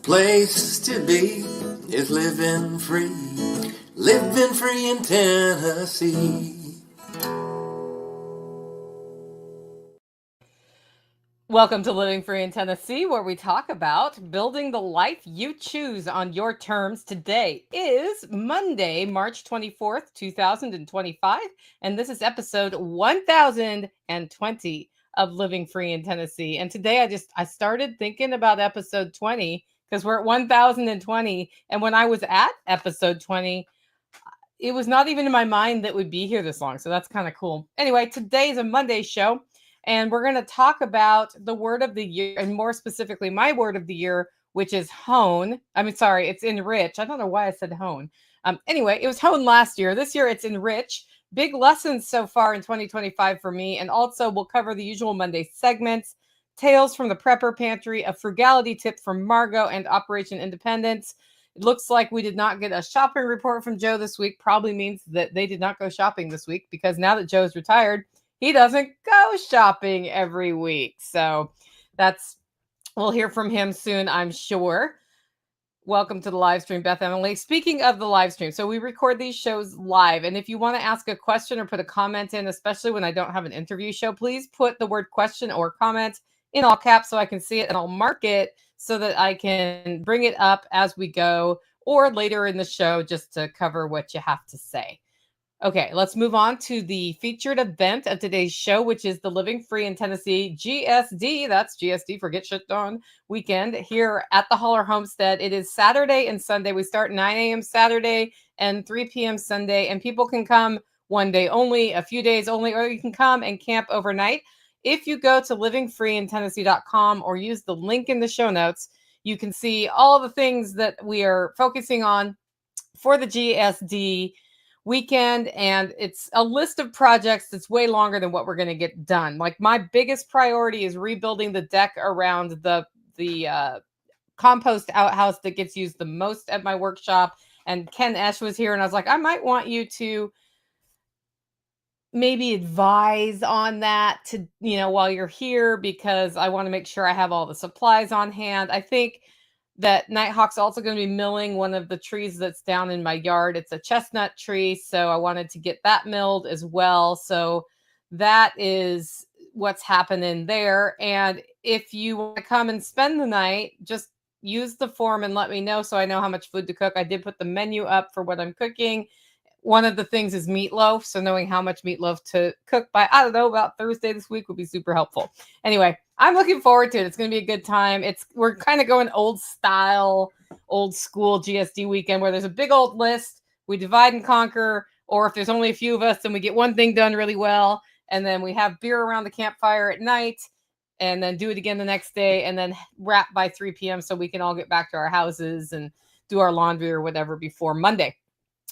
place to be is living free in Tennessee. Welcome to Living Free in Tennessee, where we talk about building the life you choose on your terms. Today is Monday, March 24th, 2025, and this is episode 1020 of Living Free in Tennessee. And today I started thinking about episode 20 because we're at 1020, and when I was at episode 20, it was not even in my mind that we'd be here this long. So that's kind of cool. Anyway, today is a Monday show, and we're going to talk about the word of the year, and more specifically, my word of the year, which is hone. It's enrich. I don't know why I said hone. Anyway, it was hone last year. This year, it's enrich. Big lessons so far in 2025 for me. And also, we'll cover the usual Monday segments, Tales from the Prepper Pantry, a frugality tip from Margot, and Operation Independence. It looks like we did not get a shopping report from Joe this week. Probably means that they did not go shopping this week, because now that Joe's retired, he doesn't go shopping every week. So we'll hear from him soon, I'm sure. Welcome to the live stream, Beth Emily. Speaking of the live stream, so we record these shows live. And if you want to ask a question or put a comment in, especially when I don't have an interview show, please put the word question or comment in all caps so I can see it, and I'll mark it so that I can bring it up as we go or later in the show just to cover what you have to say. Okay, let's move on to the featured event of today's show, which is the Living Free in Tennessee GSD. That's GSD for Get Shit Done weekend here at the Holler Homestead. It is Saturday and Sunday. We start 9 a.m. Saturday and 3 p.m. Sunday, and people can come one day only, a few days only, or you can come and camp overnight. If you go to livingfreeintennessee.com or use the link in the show notes, you can see all the things that we are focusing on for the GSD weekend, and it's a list of projects that's way longer than what we're going to get done. Like, my biggest priority is rebuilding the deck around the compost outhouse that gets used the most at my workshop. And Ken Esch was here, and I was like, I might want you to maybe advise on that to, while you're here, because I want to make sure I have all the supplies on hand. I think that Nighthawk's also going to be milling one of the trees that's down in my yard. It's a chestnut tree, so I wanted to get that milled as well. So that is what's happening there. And if you want to come and spend the night, just use the form and let me know so I know how much food to cook. I did put the menu up for what I'm cooking. One of the things is meatloaf, so knowing how much meatloaf to cook by, I don't know, about Thursday this week would be super helpful. Anyway, I'm looking forward to it. It's going to be a good time. We're kind of going old style, old school GSD weekend, where there's a big old list. We divide and conquer, or if there's only a few of us, then we get one thing done really well, and then we have beer around the campfire at night, and then do it again the next day, and then wrap by 3 p.m. so we can all get back to our houses and do our laundry or whatever before Monday.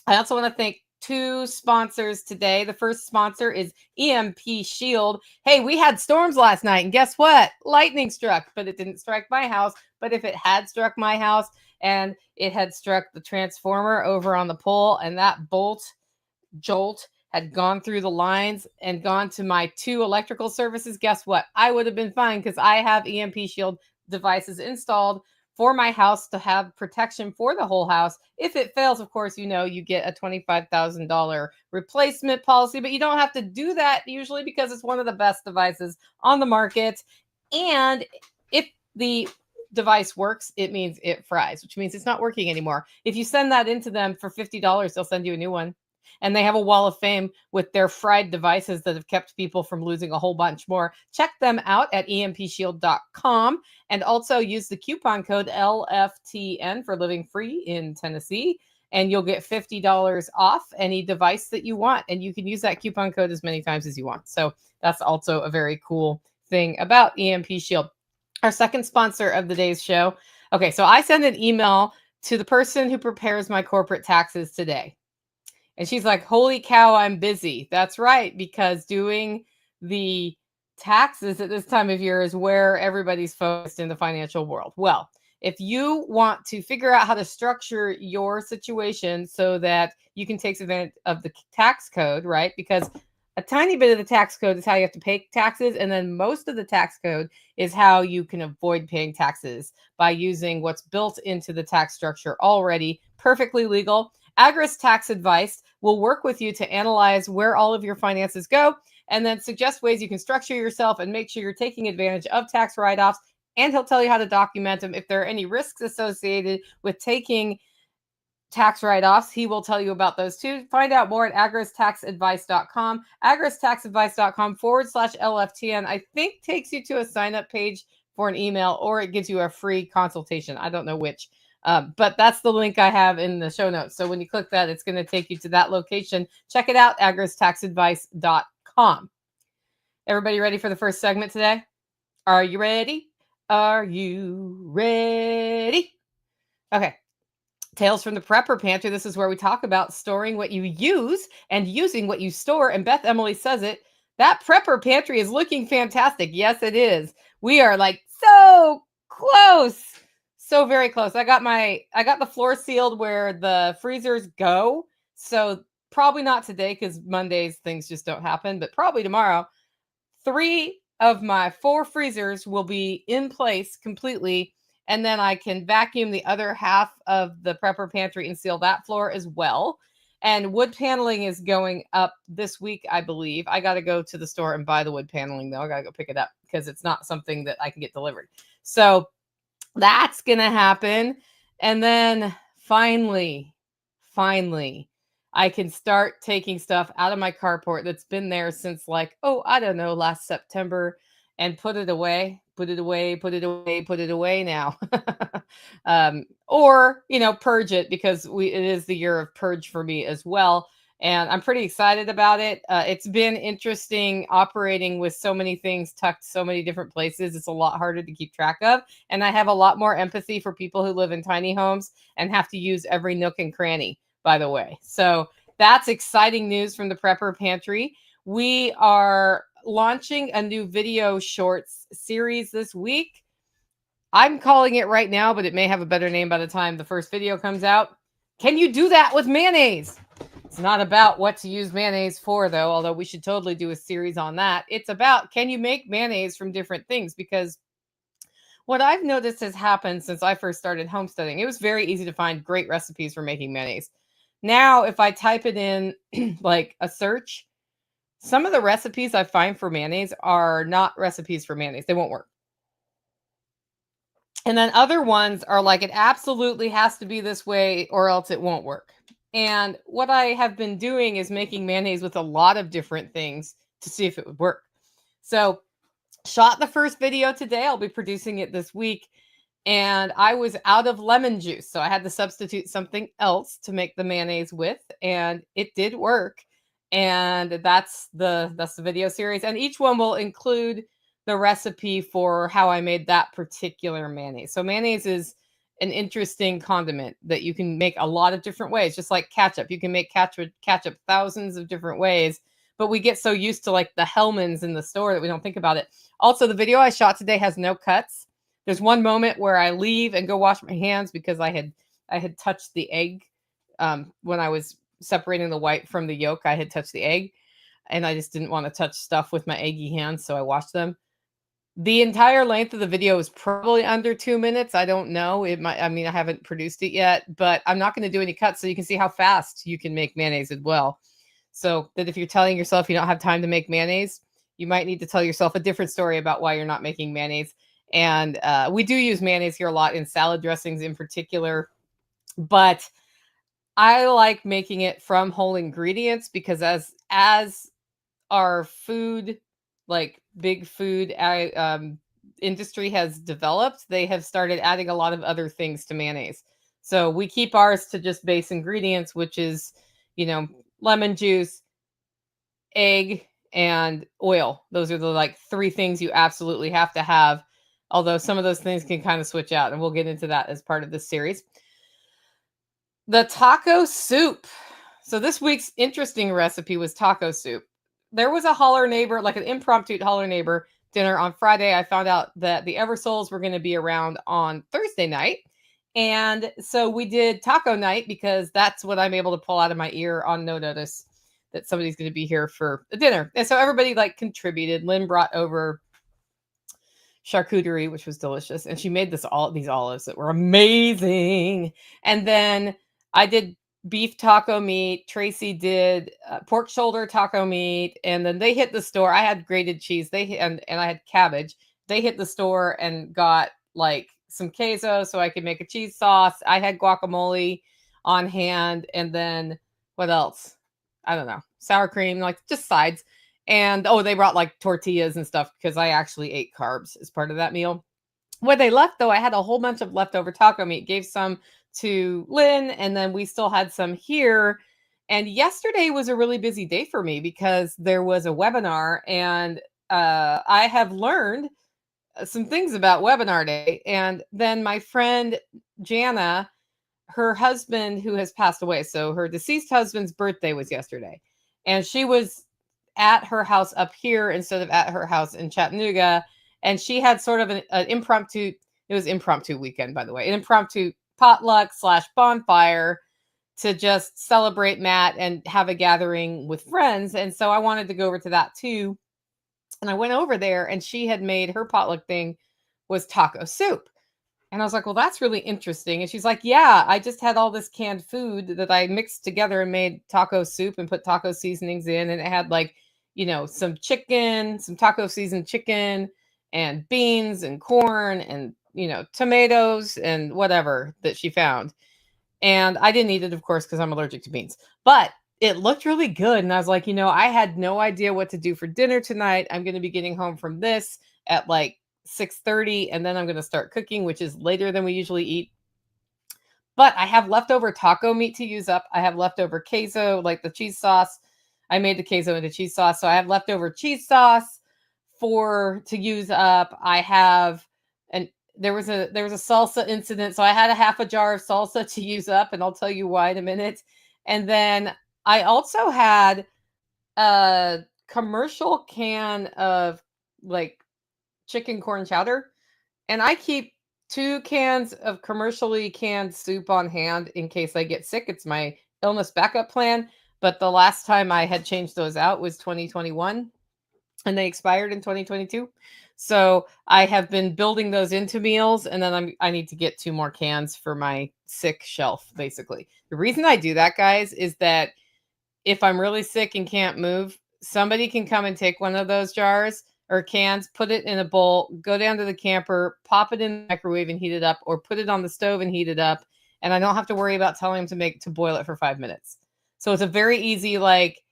I also want to thank two sponsors today. The first sponsor is EMP Shield. Hey, we had storms last night, and guess what? Lightning struck, but it didn't strike my house. But if it had struck my house and it had struck the transformer over on the pole, and that jolt had gone through the lines and gone to my two electrical services, guess what? I would have been fine, because I have EMP Shield devices installed for my house to have protection for the whole house. If it fails, of course, you get a $25,000 replacement policy, but you don't have to do that usually, because it's one of the best devices on the market. And if the device works, it means it fries, which means it's not working anymore. If you send that into them for $50, they'll send you a new one. And they have a wall of fame with their fried devices that have kept people from losing a whole bunch more. Check them out at empshield.com, and also use the coupon code LFTN for Living Free in Tennessee, and you'll get $50 off any device that you want. And you can use that coupon code as many times as you want. So that's also a very cool thing about EMP Shield. Our second sponsor of the day's show. Okay, so I send an email to the person who prepares my corporate taxes today. And she's like, holy cow, I'm busy. That's right, because doing the taxes at this time of year is where everybody's focused in the financial world. Well, if you want to figure out how to structure your situation so that you can take advantage of the tax code, right? Because A tiny bit of the tax code is how you have to pay taxes, and then most of the tax code is how you can avoid paying taxes by using what's built into the tax structure already, perfectly legal. Agris Tax Advice will work with you to analyze where all of your finances go and then suggest ways you can structure yourself and make sure you're taking advantage of tax write-offs. And he'll tell you how to document them. If there are any risks associated with taking tax write-offs, he will tell you about those too. Find out more at agristaxadvice.com. agristaxadvice.com/LFTN, I think, takes you to a sign-up page for an email, or it gives you a free consultation. I don't know which. But that's the link I have in the show notes. So when you click that, it's going to take you to that location. Check it out, agristaxadvice.com. Everybody ready for the first segment today? Are you ready? Are you ready? Okay. Tales from the Prepper Pantry. This is where we talk about storing what you use and using what you store. And Beth Emily says it. That Prepper Pantry is looking fantastic. Yes, it is. We are like so close. So very close. I got the floor sealed where the freezers go. So probably not today because Mondays things just don't happen, but probably tomorrow. 3 of my 4 freezers will be in place completely. And then I can vacuum the other half of the Prepper Pantry and seal that floor as well. And wood paneling is going up this week, I believe. I got to go to the store and buy the wood paneling, though. I got to go pick it up because it's not something that I can get delivered. So that's going to happen. And then finally, I can start taking stuff out of my carport that's been there since last September and put it away now. Or, purge it because it is the year of purge for me as well. And I'm pretty excited about it. It's been interesting operating with so many things tucked so many different places. It's a lot harder to keep track of. And I have a lot more empathy for people who live in tiny homes and have to use every nook and cranny, by the way. So that's exciting news from the Prepper Pantry. We are launching a new video shorts series this week. I'm calling it right now, but it may have a better name by the time the first video comes out. Can you do that with mayonnaise? It's not about what to use mayonnaise for, though, although we should totally do a series on that. It's about, can you make mayonnaise from different things? Because what I've noticed has happened since I first started homesteading, it was very easy to find great recipes for making mayonnaise. Now, if I type it in like a search, some of the recipes I find for mayonnaise are not recipes for mayonnaise. They won't work. And then other ones are like, it absolutely has to be this way or else it won't work. And what I have been doing is making mayonnaise with a lot of different things to see if it would work. So shot the first video today. I'll be producing it this week. And I was out of lemon juice. So I had to substitute something else to make the mayonnaise with. And it did work. And that's the video series. And each one will include the recipe for how I made that particular mayonnaise. So mayonnaise is an interesting condiment that you can make a lot of different ways, just like ketchup. You can make ketchup thousands of different ways, but we get so used to like the Hellmann's in the store that we don't think about it. Also, the video I shot today has no cuts. There's one moment where I leave and go wash my hands because I had touched the egg when I was separating the white from the yolk. I had touched the egg and I just didn't want to touch stuff with my eggy hands, so I washed them. The entire length of the video is probably under 2 minutes. I don't know. It might, I haven't produced it yet, but I'm not going to do any cuts so you can see how fast you can make mayonnaise as well. So that if you're telling yourself you don't have time to make mayonnaise, you might need to tell yourself a different story about why you're not making mayonnaise. And we do use mayonnaise here a lot in salad dressings in particular, but I like making it from whole ingredients because as our food, like big food industry has developed, they have started adding a lot of other things to mayonnaise. So we keep ours to just base ingredients, which is, lemon juice, egg, and oil. Those are the like 3 things you absolutely have to have. Although some of those things can kind of switch out, and we'll get into that as part of this series. The taco soup. So this week's interesting recipe was taco soup. There was a holler neighbor, like an impromptu holler neighbor dinner on Friday. I found out that the Eversoles were going to be around on Thursday night. And so we did taco night because that's what I'm able to pull out of my ear on no notice. that somebody's going to be here for a dinner. And so everybody like contributed. Lynn brought over charcuterie, which was delicious, and she made these olives that were amazing. And then I did beef taco meat. Tracy did pork shoulder taco meat, and then they hit the store. I had grated cheese. And I had cabbage. They hit the store and got like some queso so I could make a cheese sauce. I had guacamole on hand, and then what else? I don't know. Sour cream, like just sides. And they brought like tortillas and stuff because I actually ate carbs as part of that meal. When they left, though, I had a whole bunch of leftover taco meat. Gave some to Lynn, and then we still had some here. And yesterday was a really busy day for me because there was a webinar, and I have learned some things about webinar day. And then my friend Jana, her husband who has passed away, so her deceased husband's birthday was yesterday, and she was at her house up here instead of at her house in Chattanooga. And she had sort of an impromptu, it was impromptu weekend, by the way, an impromptu potluck / bonfire to just celebrate Matt and have a gathering with friends. And so I wanted to go over to that too. And I went over there, and she had made her potluck thing was taco soup. And I was like, well, that's really interesting. And she's like, yeah, I just had all this canned food that I mixed together and made taco soup and put taco seasonings in. And it had like, some chicken, some taco seasoned chicken and beans and corn and, tomatoes and whatever that she found. And I didn't eat it, of course, because I'm allergic to beans. But it looked really good. And I was like, I had no idea what to do for dinner tonight. I'm going to be getting home from this at like 6:30, and then I'm going to start cooking, which is later than we usually eat. But I have leftover taco meat to use up. I have leftover queso, like the cheese sauce. I made the queso into cheese sauce, so I have leftover cheese sauce to use up. I have there was a salsa incident, so I had a half a jar of salsa to use up, and I'll tell you why in a minute. And then I also had a commercial can of like chicken corn chowder, and I keep 2 cans of commercially canned soup on hand in case I get sick. It's my illness backup plan. But the last time I had changed those out was 2021, and they expired in 2022. So I have been building those into meals, and then I need to get 2 more cans for my sick shelf, basically. The reason I do that, guys, is that if I'm really sick and can't move, somebody can come and take one of those jars or cans, put it in a bowl, go down to the camper, pop it in the microwave and heat it up, or put it on the stove and heat it up. And I don't have to worry about telling them to boil it for 5 minutes. So it's a very easy, like,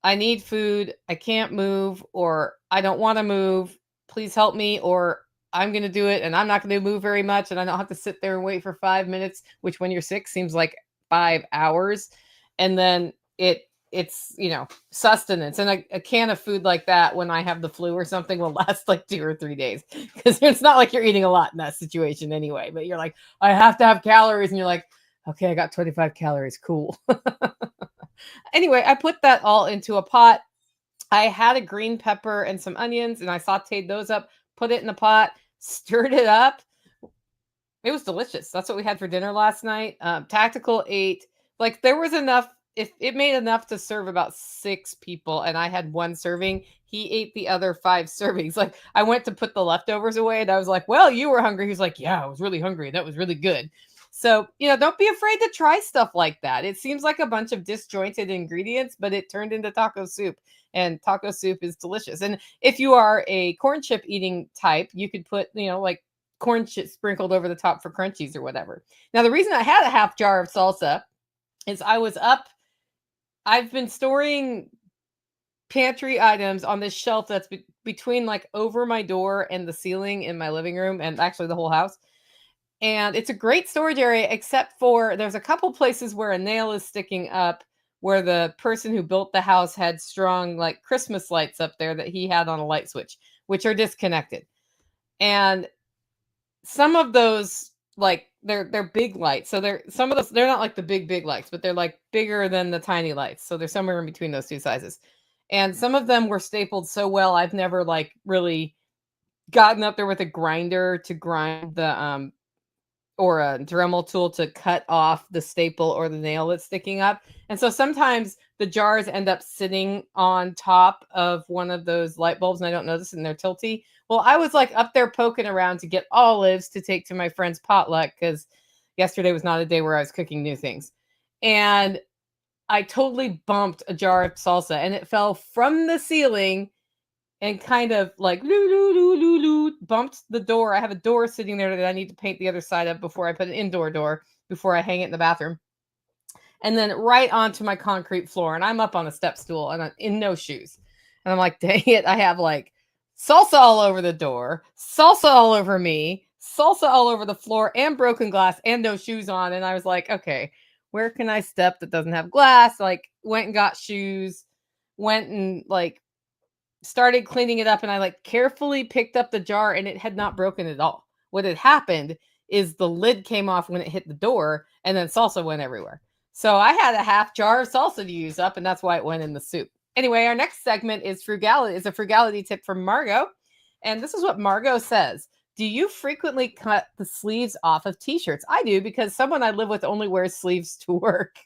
I need food, I can't move, or I don't want to move, please help me, or I'm going to do it and I'm not going to move very much, and I don't have to sit there and wait for 5 minutes, which when you're sick seems like 5 hours. And then it's sustenance. And a can of food like that when I have the flu or something will last like 2 or 3 days, because it's not like you're eating a lot in that situation anyway. But you're like, I have to have calories, and you're like, okay, I got 25 calories, cool. Anyway, I put that all into a pot. I had a green pepper and some onions, and I sauteed those up, put it in the pot, stirred it up. It was delicious. That's what we had for dinner last night. Tactical ate, like, there was enough. If it made enough to serve about 6 people, and I had 1 serving, he ate the other 5 servings. Like, I went to put the leftovers away, and I was like, well, you were hungry. He was like, yeah, I was really hungry. That was really good. So, don't be afraid to try stuff like that. It seems like a bunch of disjointed ingredients, but it turned into taco soup, and taco soup is delicious. And if you are a corn chip eating type, you could put, like corn chips sprinkled over the top for crunchies or whatever. Now, the reason I had a half jar of salsa is I've been storing pantry items on this shelf that's between like over my door and the ceiling in my living room, and actually the whole house. And it's a great storage area, except for there's a couple places where a nail is sticking up, where the person who built the house had strung like Christmas lights up there that he had on a light switch, which are disconnected. And some of those, like, they're big lights. So some of those, they're not like the big lights, but they're like bigger than the tiny lights. So they're somewhere in between those 2 sizes. And some of them were stapled so well, I've never like really gotten up there with a grinder to grind the or a Dremel tool to cut off the staple or the nail that's sticking up. And so sometimes the jars end up sitting on top of one of those light bulbs and I don't notice it and they're tilty. Well, I was like up there poking around to get olives to take to my friend's potluck because yesterday was not a day where I was cooking new things. And I totally bumped a jar of salsa and it fell from the ceiling and kind of like bumped the door. I have a door sitting there that I need to paint the other side of before I put an indoor door before I hang it in the bathroom. And then right onto my concrete floor. And I'm up on a step stool and I'm in no shoes. And I'm like, dang it, I have like salsa all over the door, salsa all over me, salsa all over the floor, and broken glass and no shoes on. And I was like, okay, where can I step that doesn't have glass? Like went and got shoes, went and like started cleaning it up and I like carefully picked up the jar and it had not broken at all. What had happened is the lid came off when it hit the door and then salsa went everywhere. So I had a half jar of salsa to use up and that's why it went in the soup. Anyway, our next segment is frugality. Is a frugality tip from Margot. And this is what Margot says. Do you frequently cut the sleeves off of t-shirts? I do because someone I live with only wears sleeves to work.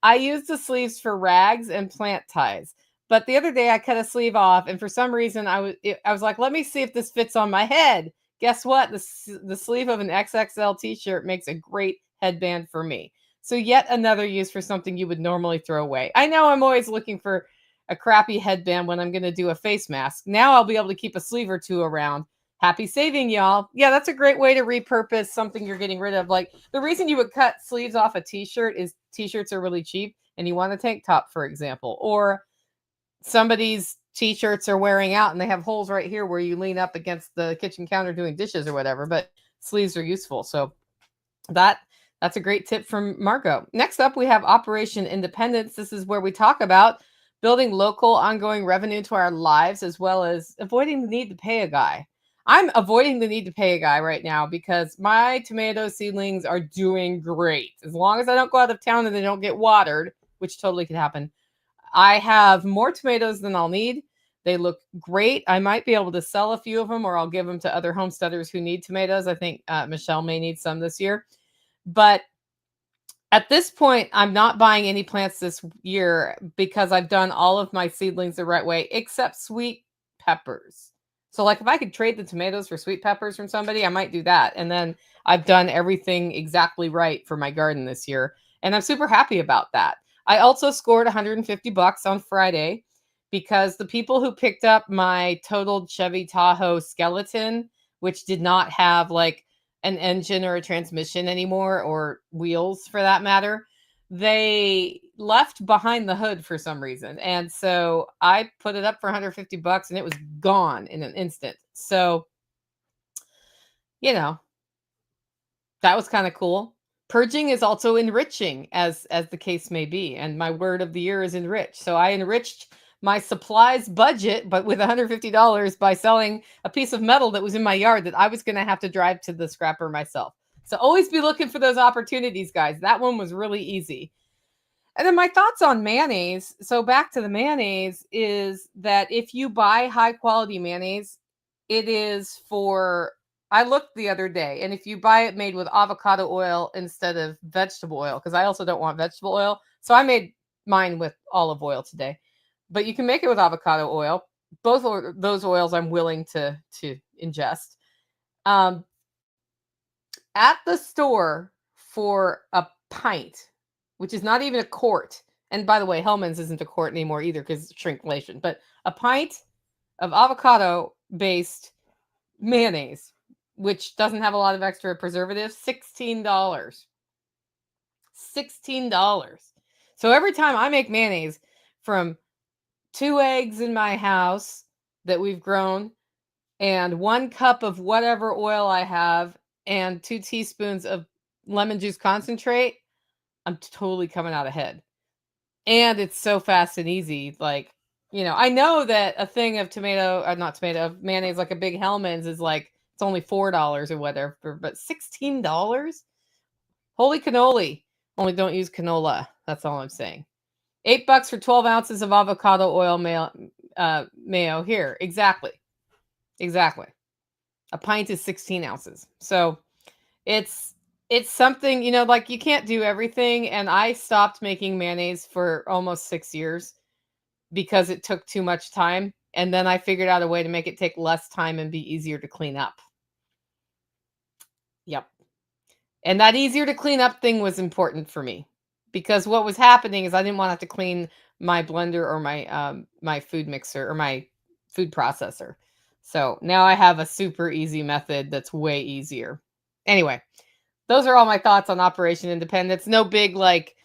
I use the sleeves for rags and plant ties. But the other day I cut a sleeve off, and for some reason I was like, let me see if this fits on my head. Guess what? The sleeve of an XXL t-shirt makes a great headband for me. So yet another use for something you would normally throw away. I know I'm always looking for a crappy headband when I'm going to do a face mask. Now I'll be able to keep a sleeve or two around. Happy saving, y'all. Yeah, that's a great way to repurpose something you're getting rid of. Like the reason you would cut sleeves off a t-shirt is t-shirts are really cheap and you want a tank top, for example, or somebody's t-shirts are wearing out and they have holes right here where you lean up against the kitchen counter doing dishes or whatever, but sleeves are useful. So that's a great tip from Margot. Next up, we have Operation Independence. This is where we talk about building local ongoing revenue to our lives as well as avoiding the need to pay a guy. I'm avoiding the need to pay a guy right now because my tomato seedlings are doing great. As long as I don't go out of town and they don't get watered, which totally could happen. I have more tomatoes than I'll need. They look great. I might be able to sell a few of them or I'll give them to other homesteaders who need tomatoes. I think Michelle may need some this year. But at this point, I'm not buying any plants this year because I've done all of my seedlings the right way, except sweet peppers. So like if I could trade the tomatoes for sweet peppers from somebody, I might do that. And then I've done everything exactly right for my garden this year. And I'm super happy about that. I also scored $150 on Friday because the people who picked up my totaled Chevy Tahoe skeleton, which did not have like an engine or a transmission anymore, or wheels for that matter, they left behind the hood for some reason. And so I put it up for $150 and it was gone in an instant. So, you know, that was kind of cool. Purging is also enriching, as the case may be. And my word of the year is enrich. So I enriched my supplies budget, but with $150 by selling a piece of metal that was in my yard that I was going to have to drive to the scrapper myself. So always be looking for those opportunities, guys. That one was really easy. And then my thoughts on mayonnaise. So back to the mayonnaise is that if you buy high quality mayonnaise, it is for, I looked the other day, and if you buy it made with avocado oil instead of vegetable oil, because I also don't want vegetable oil. So I made mine with olive oil today, but you can make it with avocado oil. Both of those oils I'm willing to ingest. At the store for a pint, which is not even a quart. And by the way, Hellman's isn't a quart anymore either because shrinkflation, but a pint of avocado based mayonnaise, which doesn't have a lot of extra preservatives, $16. $16. So every time I make mayonnaise from 2 eggs in my house that we've grown and 1 cup of whatever oil I have and 2 teaspoons of lemon juice concentrate, I'm totally coming out ahead. And it's so fast and easy. Like, you know, I know that a thing of of mayonnaise, like a big Hellman's is like, it's only $4 or whatever, but $16? Holy cannoli. Only don't use canola. That's all I'm saying. $8 for 12 ounces of avocado oil mayo here. Exactly. A pint is 16 ounces. So it's It's something, like you can't do everything. And I stopped making mayonnaise for almost 6 years because it took too much time. And then I figured out a way to make it take less time and be easier to clean up. Yep. And that easier to clean up thing was important for me because what was happening is I didn't want to have to clean my blender or my food mixer or my food processor. So now I have a super easy method that's way easier. Anyway, those are all my thoughts on Operation Independence. No big like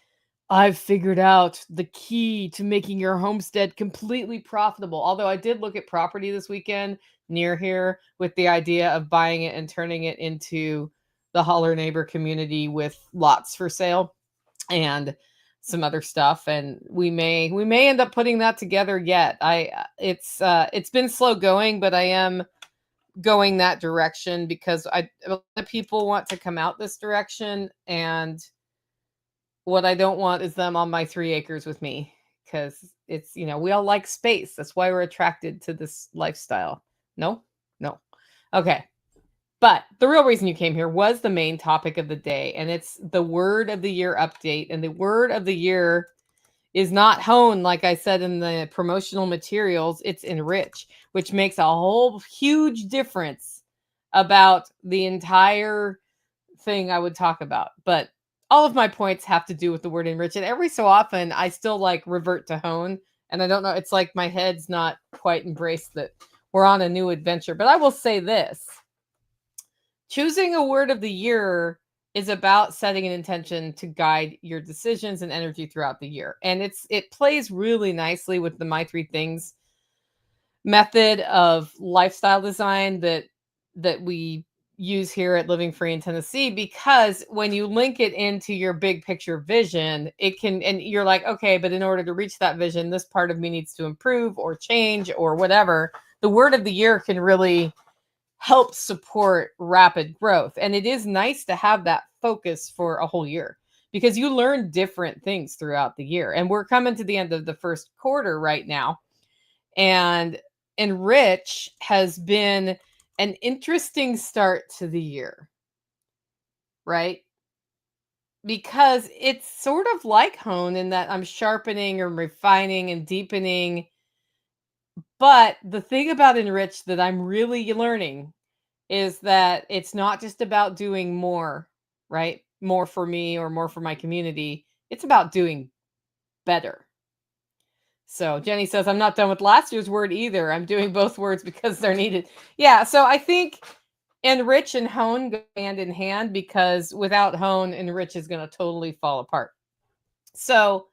I've figured out the key to making your homestead completely profitable. Although I did look at property this weekend near here with the idea of buying it and turning it into the holler neighbor community with lots for sale and some other stuff, and we may end up putting that together yet. It's been slow going, but I am going that direction because a lot of people want to come out this direction, and what I don't want is them on my 3 acres with me because it's, we all like space. That's why we're attracted to this lifestyle. No? No. Okay. But the real reason you came here was the main topic of the day, and it's the word of the year update. And the word of the year is not hone, like I said in the promotional materials, it's enrich, which makes a whole huge difference about the entire thing I would talk about. But all of my points have to do with the word enrich. And every so often I still like revert to hone. And I don't know, it's like my head's not quite embraced that we're on a new adventure. But I will say this: choosing a word of the year is about setting an intention to guide your decisions and energy throughout the year. And it plays really nicely with the My Three Things method of lifestyle design that we use here at Living Free in Tennessee, because when you link it into your big picture vision, it can, and you're like, okay, but in order to reach that vision, this part of me needs to improve or change or whatever. The word of the year can really help support rapid growth. And it is nice to have that focus for a whole year because you learn different things throughout the year. And we're coming to the end of the first quarter right now. And Enrich has been an interesting start to the year, right? Because it's sort of like hone in that I'm sharpening or refining and deepening. But the thing about Enrich that I'm really learning is that it's not just about doing more, right? More for me or more for my community. It's about doing better. So Jenny says, I'm not done with last year's word either. I'm doing both words because they're needed. Yeah. So I think enrich and hone go hand in hand because without hone, enrich is going to totally fall apart. So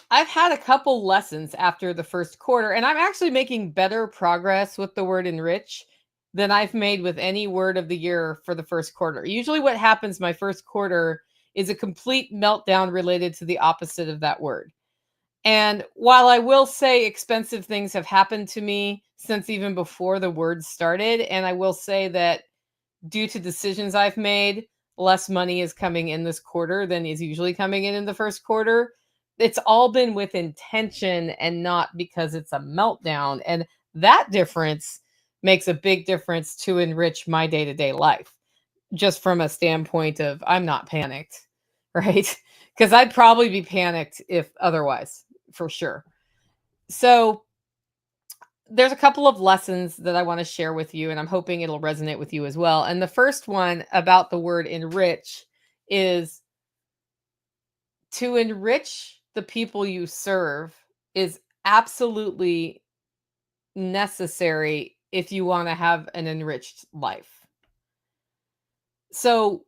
I've had a couple lessons after the first quarter, and I'm actually making better progress with the word enrich than I've made with any word of the year for the first quarter. Usually, what happens my first quarter is a complete meltdown related to the opposite of that word. And while I will say expensive things have happened to me since even before the word started, and I will say that due to decisions I've made, less money is coming in this quarter than is usually coming in the first quarter. It's all been with intention and not because it's a meltdown. And that difference makes a big difference to enrich my day to day life, just from a standpoint of I'm not panicked, right? Because I'd probably be panicked if otherwise, for sure. So there's a couple of lessons that I want to share with you, and I'm hoping it'll resonate with you as well. And the first one about the word enrich is to enrich the people you serve is absolutely necessary if you want to have an enriched life. So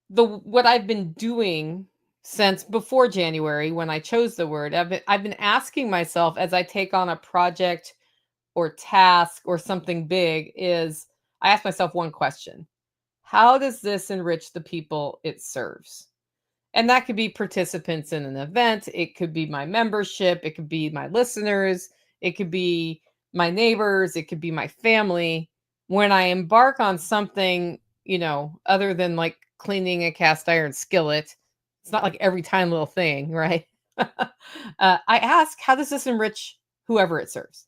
what I've been doing since before January when I chose the word, I've been asking myself as I take on a project or task or something big, is I ask myself one question: how does this enrich the people it serves? And that could be participants in an event, it could be my membership, it could be my listeners, it could be my neighbors, it could be my family. When I embark on something, other than like cleaning a cast iron skillet, it's not like every tiny little thing, right? I ask, how does this enrich whoever it serves?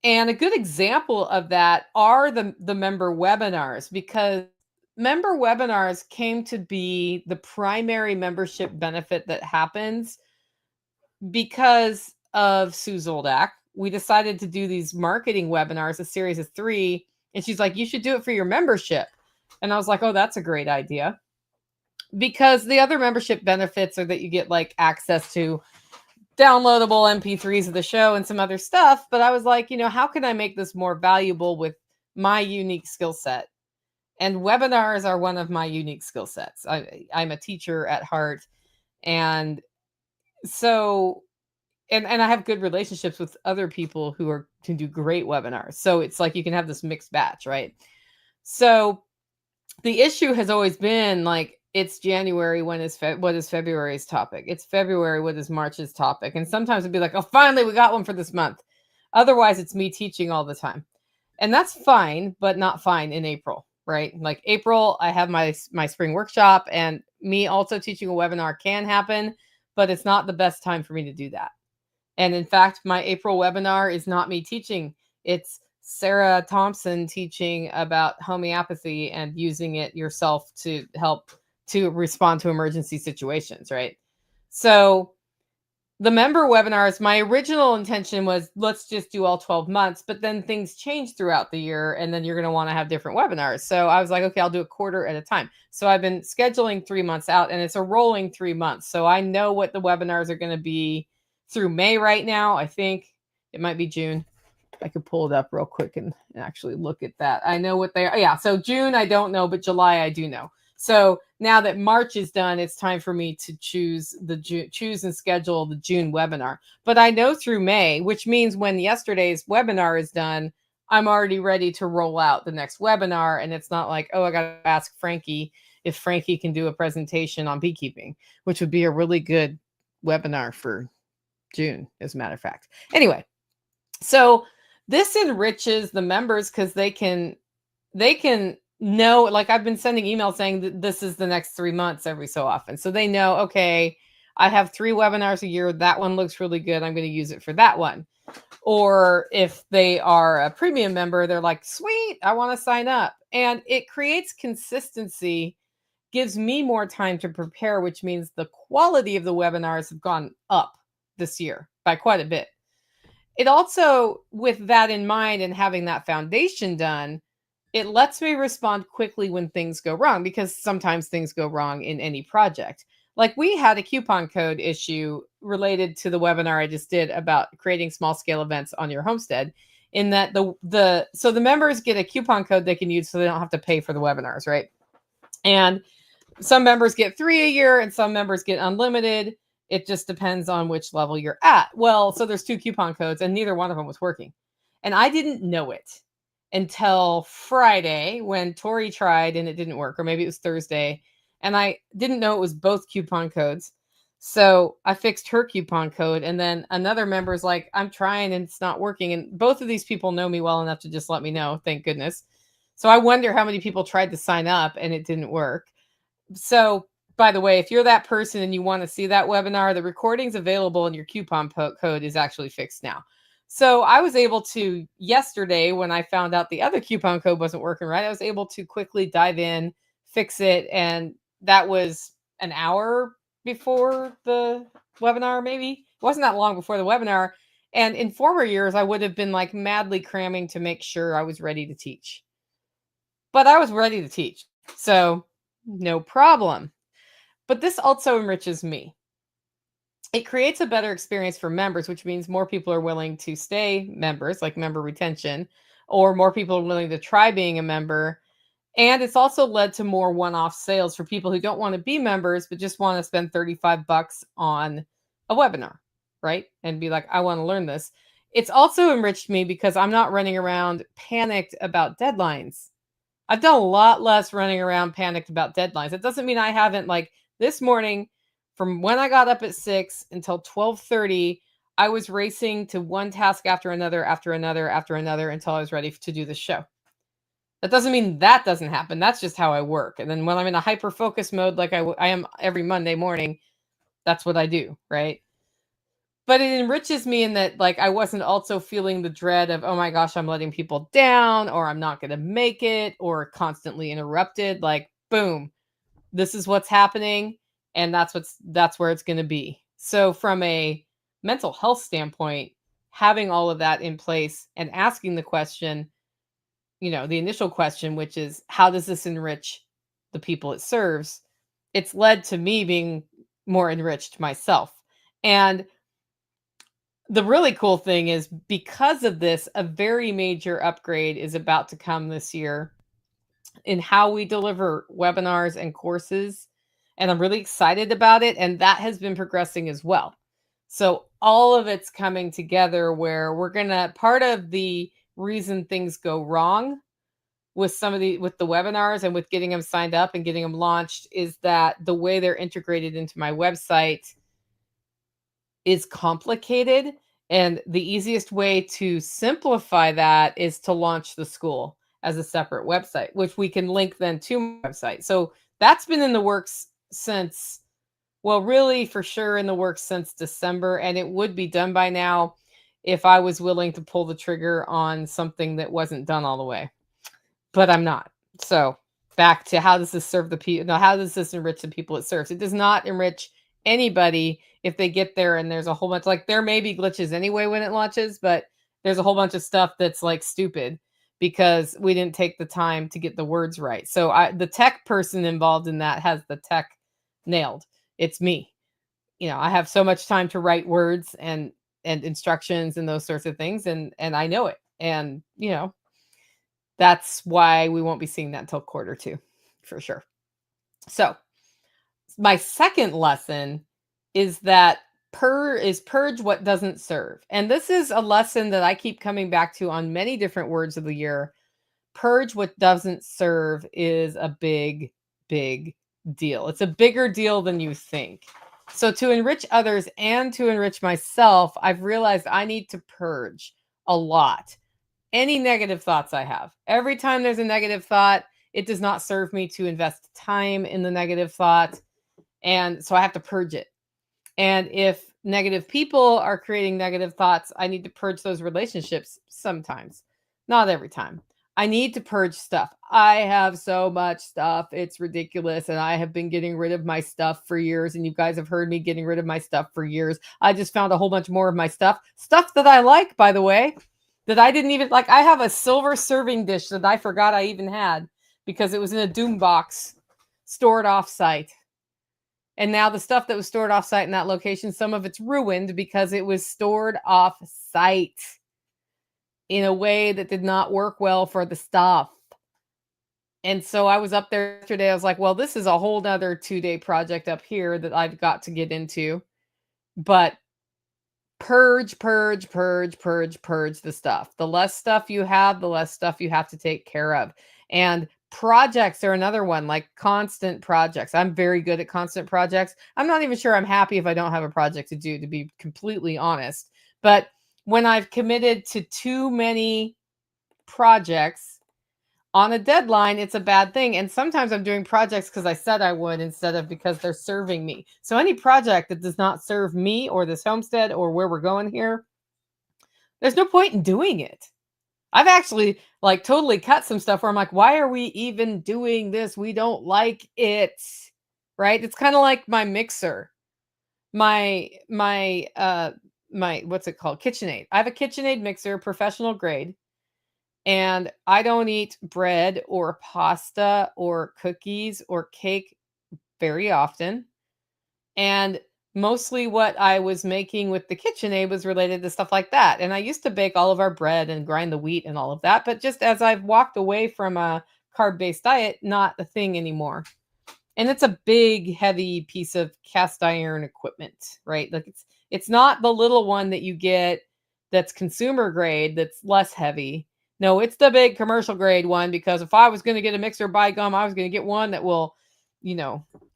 And a good example of that are the member webinars, because member webinars came to be the primary membership benefit that happens because of Sue Zoldak. We decided to do these marketing webinars, a series of 3, and she's like, you should do it for your membership. And I was like, oh, that's a great idea. Because the other membership benefits are that you get like access to downloadable MP3s of the show and some other stuff. But I was like, how can I make this more valuable with my unique skill set? And webinars are one of my unique skill sets. I'm a teacher at heart. And so, and I have good relationships with other people who can do great webinars. So it's like you can have this mixed batch, right? So the issue has always been like, it's January. What is February's topic? It's February. What is March's topic? And sometimes it'd be like, oh, finally, we got one for this month. Otherwise, it's me teaching all the time. And that's fine, but not fine in April, right? Like April, I have my spring workshop, and me also teaching a webinar can happen, but it's not the best time for me to do that. And in fact, my April webinar is not me teaching. It's Sarah Thompson teaching about homeopathy and using it yourself to help to respond to emergency situations, right? So the member webinars, my original intention was let's just do all 12 months, but then things change throughout the year, and then you're going to want to have different webinars. So I was like, okay, I'll do a quarter at a time. So I've been scheduling 3 months out, and it's a rolling 3 months. So I know what the webinars are going to be through May right now. I think it might be June. I could pull it up real quick and actually look at that. I know what they are. Yeah, so June, I don't know, but July, I do know. So now that March is done, it's time for me to choose and schedule the June webinar. But I know through May, which means when yesterday's webinar is done, I'm already ready to roll out the next webinar. And it's not like, oh, I got to ask Frankie if Frankie can do a presentation on beekeeping, which would be a really good webinar for June, as a matter of fact. Anyway, so this enriches the members because they can know, like I've been sending emails saying that this is the next 3 months every so often. So they know, okay, I have 3 webinars a year. That one looks really good. I'm going to use it for that one. Or if they are a premium member, they're like, sweet, I want to sign up. And it creates consistency, gives me more time to prepare, which means the quality of the webinars have gone up this year by quite a bit. It also, with that in mind and having that foundation done, it lets me respond quickly when things go wrong, because sometimes things go wrong in any project. Like we had a coupon code issue related to the webinar I just did about creating small scale events on your homestead, in that so the members get a coupon code they can use so they don't have to pay for the webinars, right? And some members get 3 a year and some members get unlimited. It just depends on which level you're at. Well, so there's 2 coupon codes and neither one of them was working. And I didn't know it until Friday when Tori tried and it didn't work, or maybe it was Thursday. And I didn't know it was both coupon codes. So I fixed her coupon code. And then another member's like, I'm trying and it's not working. And both of these people know me well enough to just let me know. Thank goodness. So I wonder how many people tried to sign up and it didn't work. So, by the way, if you're that person and you want to see that webinar, the recording's available and your coupon code is actually fixed now. So I was able to, yesterday, when I found out the other coupon code wasn't working right, I was able to quickly dive in, fix it. And that was an hour before the webinar, maybe. It wasn't that long before the webinar. And in former years, I would have been like madly cramming to make sure I was ready to teach. But I was ready to teach. So no problem. But this also enriches me. It creates a better experience for members, which means more people are willing to stay members, like member retention, or more people are willing to try being a member. And it's also led to more one-off sales for people who don't want to be members, but just want to spend $35 on a webinar, right? And be like, I want to learn this. It's also enriched me because I'm not running around panicked about deadlines. I've done a lot less running around panicked about deadlines. It doesn't mean I haven't, like this morning, from when I got up at 6 until 12:30, I was racing to one task after another, until I was ready to do the show. That doesn't mean that doesn't happen. That's just how I work. And then when I'm in a hyper focus mode, like I am every Monday morning, that's what I do, right? but it enriches me in that, like, I wasn't also feeling the dread of, oh my gosh, I'm letting people down, or I'm not going to make it, or constantly interrupted. Like, boom, this is what's happening, and that's where it's going to be. So from a mental health standpoint, having all of that in place and asking the question, the initial question, which is, how does this enrich the people it serves? It's led to me being more enriched myself. And the really cool thing is, because of this, a very major upgrade is about to come this year in how we deliver webinars and courses. And I'm really excited about it. And that has been progressing as well. So all of it's coming together, where part of the reason things go wrong with with the webinars and with getting them signed up and getting them launched is that the way they're integrated into my website is complicated. And the easiest way to simplify that is to launch the school as a separate website, which we can link then to my website. So that's been in the works since, well, really for sure in the works since December. And it would be done by now if I was willing to pull the trigger on something that wasn't done all the way. But I'm not. So back to, how does this serve the people? No, how does this enrich the people it serves? It does not enrich anybody if they get there and there's a whole bunch, like, there may be glitches anyway when it launches, but there's a whole bunch of stuff that's like stupid because we didn't take the time to get the words right. So the tech person involved in that has the tech nailed. It's me. I have so much time to write words and instructions and those sorts of things, and I know it. And that's why we won't be seeing that until Q2 for sure. So my second lesson is that purge what doesn't serve. And this is a lesson that I keep coming back to on many different words of the year. Purge what doesn't serve is a big, big deal. It's a bigger deal than you think. So to enrich others and to enrich myself, I've realized I need to purge a lot. Any negative thoughts I have. Every time there's a negative thought, it does not serve me to invest time in the negative thought. And so I have to purge it. And if negative people are creating negative thoughts, I need to purge those relationships sometimes, not every time. I need to purge stuff. I have so much stuff. It's ridiculous. And I have been getting rid of my stuff for years. And you guys have heard me getting rid of my stuff for years. I just found a whole bunch more of my stuff that I like, by the way, that I didn't even like. I have a silver serving dish that I forgot I even had because it was in a Doom box stored off site. And now the stuff that was stored off site in that location, some of it's ruined because it was stored off site in a way that did not work well for the stuff. And so I was up there yesterday. I was like, well, this is a whole nother 2-day project up here that I've got to get into. But purge the stuff. The less stuff you have, the less stuff you have to take care of. And projects are another one, like constant projects. I'm very good at constant projects. I'm not even sure I'm happy if I don't have a project to do, to be completely honest. But when I've committed to too many projects on a deadline, it's a bad thing. And sometimes I'm doing projects because I said I would instead of because they're serving me. So any project that does not serve me or this homestead or where we're going here, there's no point in doing it. I've actually like totally cut some stuff where I'm like, why are we even doing this? We don't like it. Right? It's kind of like my mixer. My what's it called? KitchenAid. I have a KitchenAid mixer, professional grade. And I don't eat bread or pasta or cookies or cake very often. And mostly what I was making with the KitchenAid was related to stuff like that. And I used to bake all of our bread and grind the wheat and all of that. But just as I've walked away from a carb-based diet, not a thing anymore. And it's a big, heavy piece of cast iron equipment, right? Like it's not the little one that you get that's consumer grade that's less heavy. No, it's the big commercial grade one, because if I was going to get a mixer by gum, I was going to get one that will,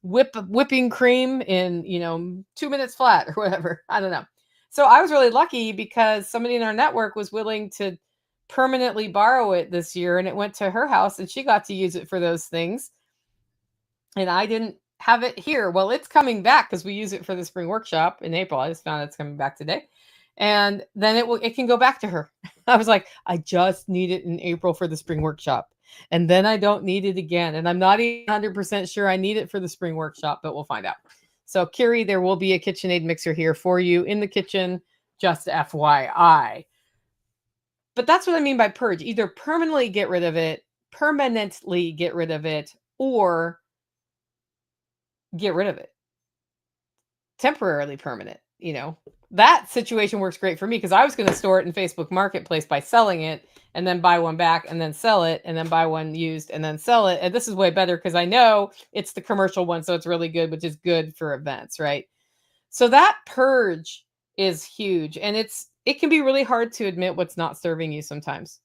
whipping cream in, 2 minutes flat or whatever. I don't know. So I was really lucky because somebody in our network was willing to permanently borrow it this year, and it went to her house and she got to use it for those things. And I didn't have it here. Well, it's coming back because we use it for the spring workshop in April. I just found it's coming back today. And then it can go back to her. I was like, I just need it in April for the spring workshop. And then I don't need it again. And I'm not even 100% sure I need it for the spring workshop, but we'll find out. So, Kiri, there will be a KitchenAid mixer here for you in the kitchen, just FYI. But that's what I mean by purge. Either permanently get rid of it, or get rid of it. Temporarily permanent, That situation works great for me because I was going to store it in Facebook Marketplace by selling it and then buy one back and then sell it and then buy one used and then sell it. And this is way better because I know it's the commercial one, so it's really good, which is good for events, right? So that purge is huge, and it can be really hard to admit what's not serving you sometimes.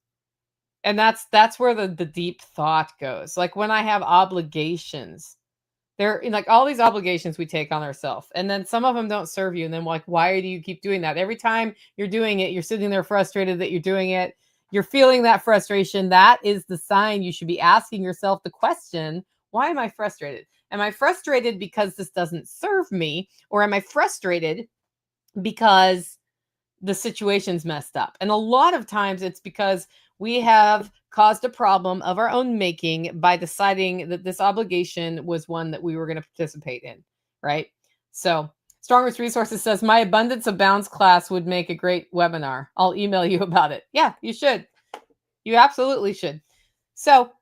And that's where the deep thought goes. Like when I have obligations, they're like all these obligations we take on ourselves, and then some of them don't serve you. And then like, why do you keep doing that? Every time you're doing it, you're sitting there frustrated that you're doing it. You're feeling that frustration. That is the sign you should be asking yourself the question, why am I frustrated? Am I frustrated because this doesn't serve me? Or am I frustrated because the situation's messed up? And a lot of times it's because we have caused a problem of our own making by deciding that this obligation was one that we were going to participate in, right? So Strongest Resources says, my Abundance of Bounds class would make a great webinar. I'll email you about it. Yeah, you should. You absolutely should. So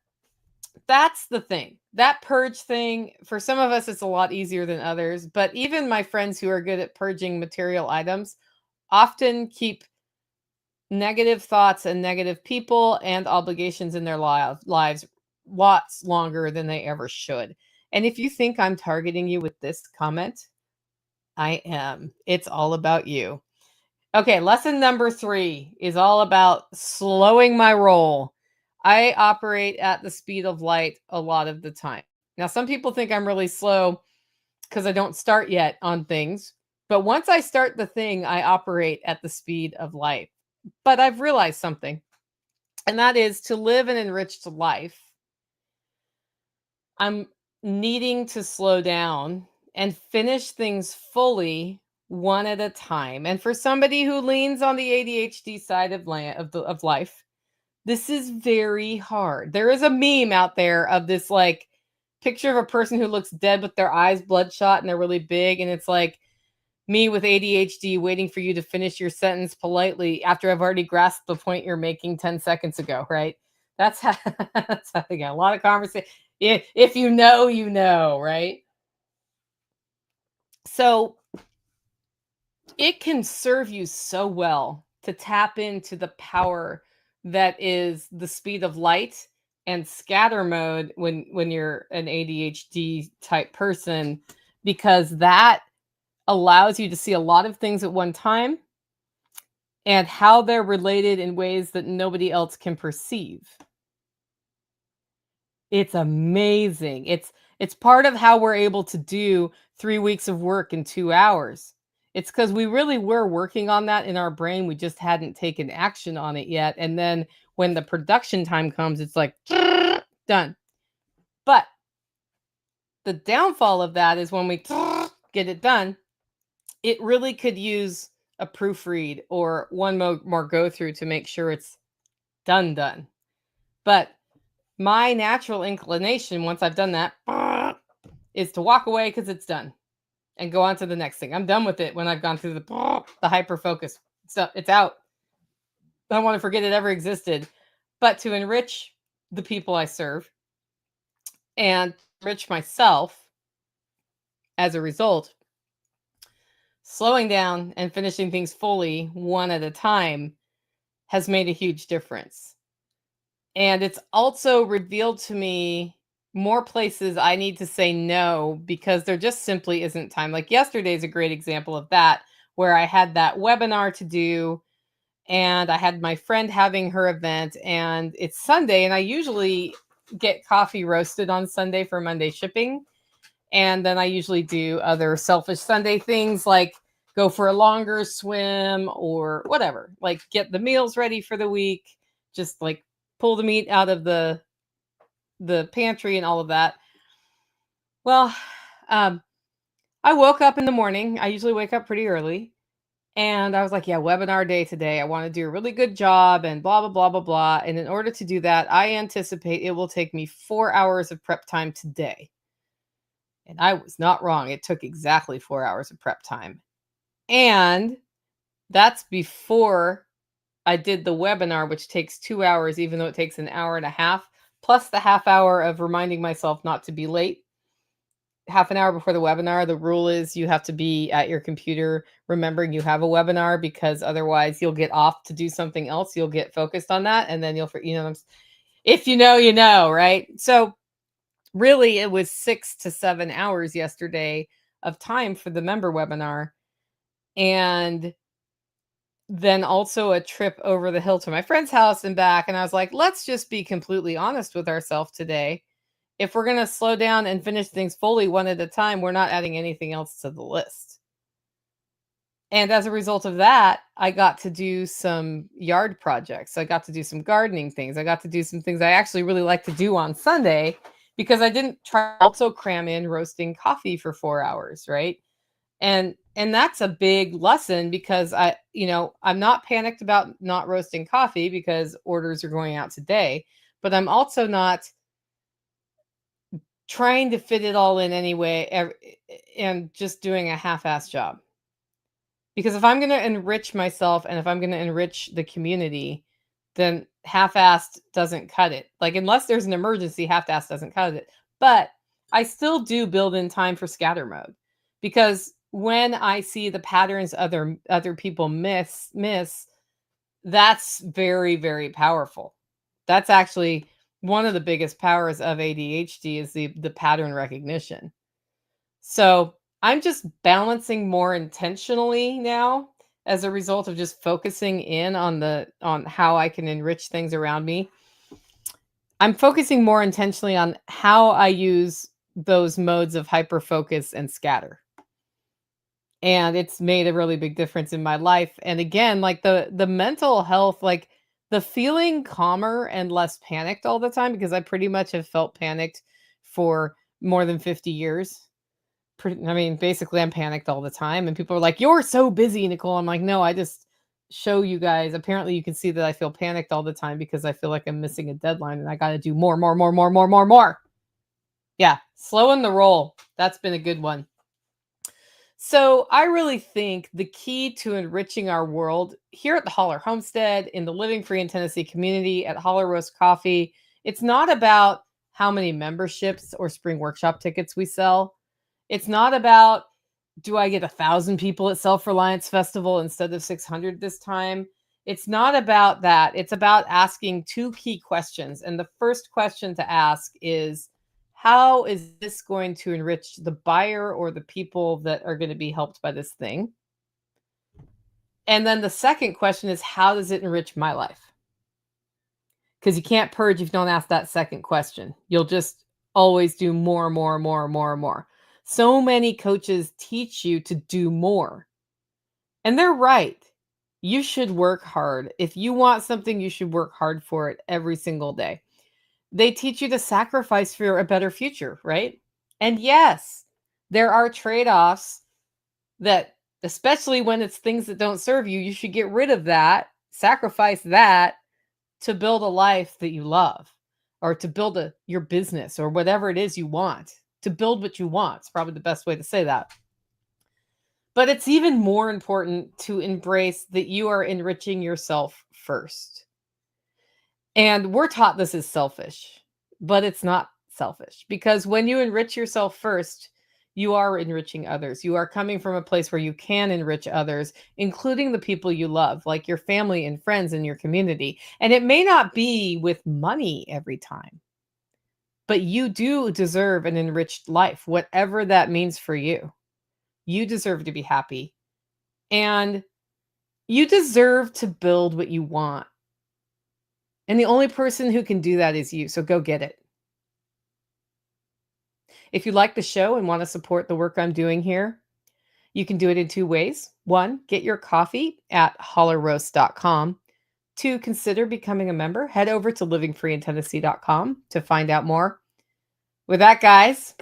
that's the thing. That purge thing, for some of us, it's a lot easier than others. But even my friends who are good at purging material items often keep negative thoughts and negative people and obligations in their lives lots longer than they ever should. And if you think I'm targeting you with this comment, I am. It's all about you. Okay, lesson number 3 is all about slowing my roll. I operate at the speed of light a lot of the time. Now, some people think I'm really slow because I don't start yet on things. But once I start the thing, I operate at the speed of light. But I've realized something, and that is to live an enriched life, I'm needing to slow down and finish things fully one at a time. And for somebody who leans on the ADHD side of life, this is very hard. There is a meme out there of this like picture of a person who looks dead with their eyes bloodshot and they're really big. And it's like me with ADHD waiting for you to finish your sentence politely after I've already grasped the point you're making 10 seconds ago, right? That's how, they got a lot of conversation. If you know, right? So it can serve you so well to tap into the power that is the speed of light and scatter mode when you're an ADHD type person, because that allows you to see a lot of things at one time and how they're related in ways that nobody else can perceive. It's amazing. It's part of how we're able to do 3 weeks of work in 2 hours. It's because we really were working on that in our brain. We just hadn't taken action on it yet. And then when the production time comes, it's like, done. But the downfall of that is when we get it done, it really could use a proofread or one more go through to make sure it's done. But my natural inclination, once I've done that, is to walk away because it's done and go on to the next thing. I'm done with it when I've gone through the hyper focus. So it's out. I don't want to forget it ever existed. But to enrich the people I serve and enrich myself as a result, slowing down and finishing things fully one at a time has made a huge difference. And it's also revealed to me more places I need to say no because there just simply isn't time. Like yesterday's a great example of that, where I had that webinar to do and I had my friend having her event, and it's Sunday, and I usually get coffee roasted on Sunday for Monday shipping. And then I usually do other selfish Sunday things like go for a longer swim or whatever, like get the meals ready for the week, just like pull the meat out of the pantry and all of that. Well, I woke up in the morning. I usually wake up pretty early. And I was like, yeah, webinar day today. I want to do a really good job and blah, blah, blah, blah, blah. And in order to do that, I anticipate it will take me 4 hours of prep time today. And I was not wrong. It took exactly 4 hours of prep time. And that's before I did the webinar, which takes 2 hours, even though it takes an hour and a half, plus the half hour of reminding myself not to be late. Half an hour before the webinar, the rule is you have to be at your computer remembering you have a webinar, because otherwise you'll get off to do something else. You'll get focused on that, and then if you know, right? So really it was 6 to 7 hours yesterday of time for the member webinar, and then also a trip over the hill to my friend's house and back. And I was like, let's just be completely honest with ourselves today. If we're going to slow down and finish things fully one at a time, we're not adding anything else to the list. And as a result of that, I got to do some yard projects. I got to do some gardening things. I got to do some things I actually really like to do on Sunday, because I didn't try to also cram in roasting coffee for 4 hours, right? And that's a big lesson, because I'm not panicked about not roasting coffee because orders are going out today, but I'm also not trying to fit it all in anyway and just doing a half-ass job. Because if I'm going to enrich myself and if I'm going to enrich the community, then half-assed doesn't cut it. Like, unless there's an emergency, half-assed doesn't cut it. But I still do build in time for scatter mode, because when I see the patterns other people miss, that's very, very powerful. That's actually one of the biggest powers of ADHD, is the pattern recognition. So I'm just balancing more intentionally now, as a result of just focusing in on how I can enrich things around me. I'm focusing more intentionally on how I use those modes of hyper focus and scatter. And it's made a really big difference in my life. And again, like the mental health, like the feeling calmer and less panicked all the time, because I pretty much have felt panicked for more than 50 years. Basically, I'm panicked all the time. And people are like, "You're so busy, Nicole." I'm like, "No, I just show you guys." Apparently, you can see that I feel panicked all the time because I feel like I'm missing a deadline and I got to do more, more, more, more, more, more, more. Yeah, slowing the roll. That's been a good one. So I really think the key to enriching our world here at the Holler Homestead, in the Living Free in Tennessee community, at Holler Roast Coffee, it's not about how many memberships or spring workshop tickets we sell. It's not about, do I get 1,000 people at Self-Reliance Festival instead of 600 this time? It's not about that. It's about asking two key questions. And the first question to ask is, how is this going to enrich the buyer or the people that are going to be helped by this thing? And then the second question is, how does it enrich my life? Because you can't purge if you don't ask that second question. You'll just always do more, more, more, more, more. So many coaches teach you to do more. And they're right. You should work hard. If you want something, you should work hard for it every single day. They teach you to sacrifice for a better future, right? And yes, there are trade-offs that, especially when it's things that don't serve you, you should get rid of that, sacrifice that to build a life that you love, or to build your business, or whatever it is you want. To build what you want is probably the best way to say that. But it's even more important to embrace that you are enriching yourself first. And we're taught this is selfish, but it's not selfish, because when you enrich yourself first, you are enriching others. You are coming from a place where you can enrich others, including the people you love, like your family and friends in your community. And it may not be with money every time, but you do deserve an enriched life, whatever that means for you. You deserve to be happy, and you deserve to build what you want. And the only person who can do that is you. So go get it. If you like the show and want to support the work I'm doing here, you can do it in two ways. One, get your coffee at hollerroast.com. Two, consider becoming a member. Head over to livingfreeintennessee.com to find out more. With that, guys,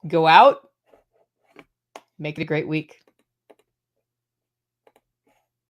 go out, Make it a great week.